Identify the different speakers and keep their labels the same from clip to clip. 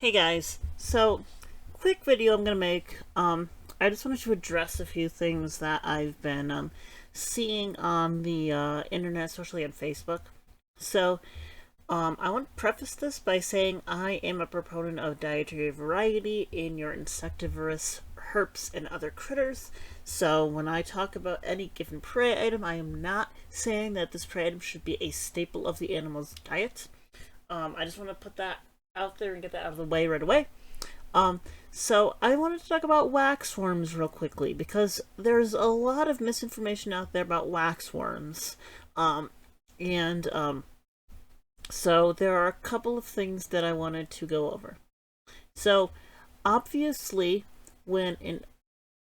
Speaker 1: Hey guys, so quick video I'm gonna make. I just wanted to address a few things that I've been seeing on the internet, especially on Facebook. So, I want to preface this by saying I am a proponent of dietary variety in your insectivorous herps and other critters. So when I talk about any given prey item, I am not saying that this prey item should be a staple of the animal's diet. I just want to put that out there and get that out of the way right away. Um, so I wanted to talk about waxworms real quickly because there's a lot of misinformation out there about waxworms. And So there are a couple of things that I wanted to go over. So obviously, when an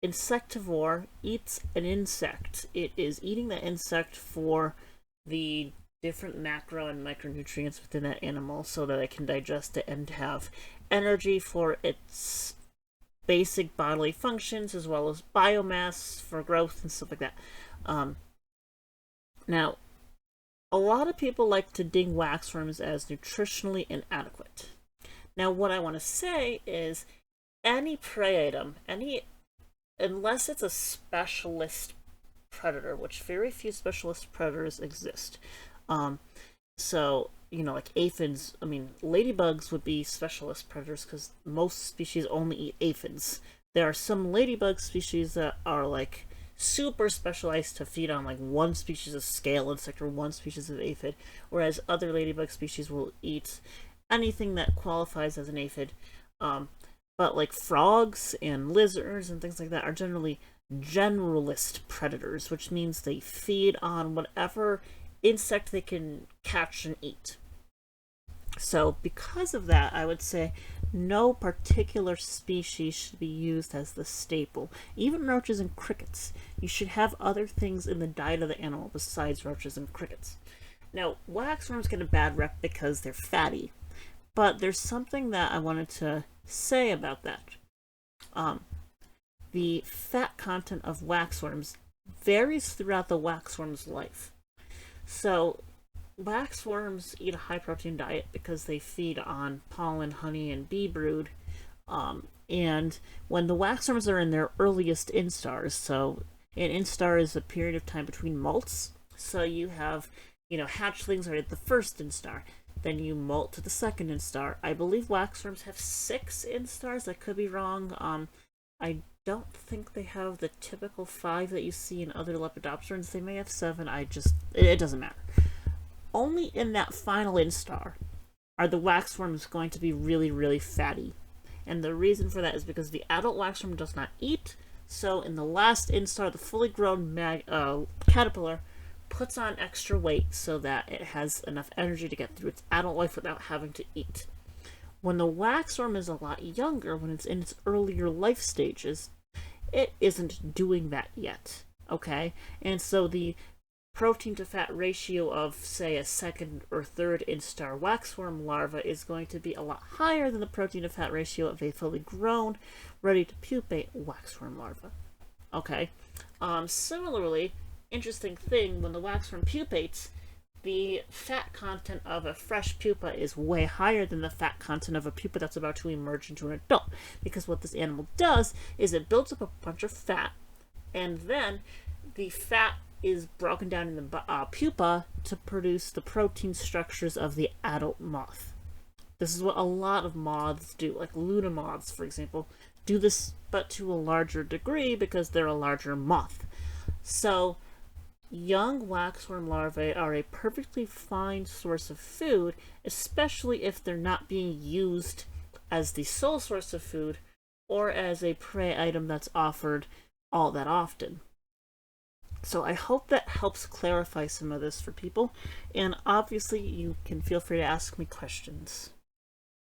Speaker 1: insectivore eats an insect, it is eating that insect for the different macro and micronutrients within that animal so that it can digest it and have energy for its basic bodily functions as well as biomass for growth and stuff like that. Now, a lot of people like to ding waxworms as nutritionally inadequate. Now, what I want to say is any prey item, unless it's a specialist predator, which very few specialist predators exist. Um, like aphids, ladybugs would be specialist predators because most species only eat aphids. There are some ladybug species that are like super specialized to feed on like one species of scale insect or one species of aphid, whereas other ladybug species will eat anything that qualifies as an aphid. But like frogs and lizards and things like that are generally generalist predators, which means they feed on whatever insect they can catch and eat. So, because of that, I would say no particular species should be used as the staple. Even roaches and crickets. You should have other things in the diet of the animal besides roaches and crickets. Now, waxworms get a bad rep because they're fatty, but there's something that I wanted to say about that. The fat content of waxworms varies throughout the waxworm's life. So, waxworms eat a high protein diet because they feed on pollen, honey, and bee brood. And when the waxworms are in their earliest instars, so an instar is a period of time between molts. So you have, hatchlings are at the first instar. Then you molt to the second instar. I believe waxworms have 6 instars. I could be wrong. I don't think they have the typical 5 that you see in other lepidopterans. They may have 7. It doesn't matter. Only in that final instar are the waxworms going to be really, really fatty. And the reason for that is because the adult waxworm does not eat. So in the last instar, the fully grown caterpillar puts on extra weight so that it has enough energy to get through its adult life without having to eat. When the waxworm is a lot younger, when it's in its earlier life stages, it isn't doing that yet. Okay? And so the protein to fat ratio of, say, a second or third instar waxworm larva is going to be a lot higher than the protein to fat ratio of a fully grown, ready to pupate waxworm larva. Okay? Similarly, interesting thing, when the waxworm pupates, the fat content of a fresh pupa is way higher than the fat content of a pupa that's about to emerge into an adult. Because what this animal does is it builds up a bunch of fat, and then the fat is broken down in the pupa to produce the protein structures of the adult moth. This is what a lot of moths do, like Luna moths, for example, do this, but to a larger degree because they're a larger moth. So, young waxworm larvae are a perfectly fine source of food, especially if they're not being used as the sole source of food or as a prey item that's offered all that often. So I hope that helps clarify some of this for people, and obviously you can feel free to ask me questions.